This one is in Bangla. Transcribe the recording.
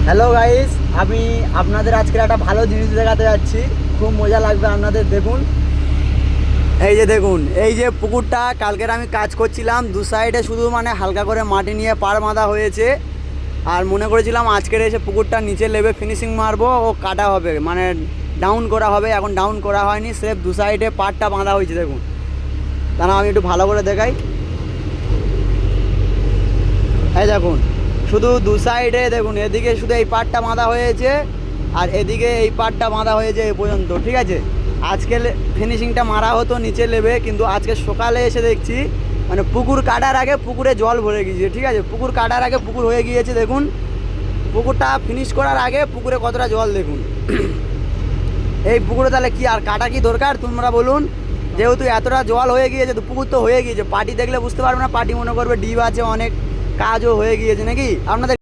হ্যালো গাইস, আমি আপনাদের আজকে একটা ভালো জিনিস দেখাতে যাচ্ছি। খুব মজা লাগবে আপনাদের। দেখুন, এই যে দেখুন, এই যে পুকুরটা কালকের আমি কাজ করছিলাম, দু সাইডে শুধু মানে হালকা করে মাটি নিয়ে পাড় বাঁধা হয়েছে। আর মনে করেছিলাম আজকের এসে পুকুরটা নিচে লেবে ফিনিশিং মারবো ও কাটা হবে, মানে ডাউন করা হবে। এখন ডাউন করা হয়নি, স্রেফ দু সাইডে পাড়টা বাঁধা হয়েছে। দেখুন, দাঁড়াও আমি একটু ভালো করে দেখাই। এই দেখুন, শুধু দু সাইডে দেখুন, এদিকে শুধু এই পাড়টা বাঁধা হয়েছে আর এদিকে এই পাড়টা বাঁধা হয়েছে এ পর্যন্ত। ঠিক আছে, আজকে ফিনিশিংটা মারা হতো নিচে নেবে, কিন্তু আজকে সকালে এসে দেখছি মানে পুকুর কাটার আগে পুকুরে জল ভরে গিয়েছে। ঠিক আছে, পুকুর কাটার আগে পুকুর হয়ে গিয়েছে। দেখুন, পুকুরটা ফিনিশ করার আগে পুকুরে কতটা জল দেখুন। এই পুকুরে তাহলে কি আর কাটা কি দরকার তোমরা বলুন? যেহেতু এতটা জল হয়ে গিয়েছে তো পুকুর তো হয়ে গিয়েছে। পার্টি দেখলে বুঝতে পারবে না, পার্টি মনে করবে ডিপ আছে অনেক, কাজও হয়ে গিয়েছে নাকি আপনাদের।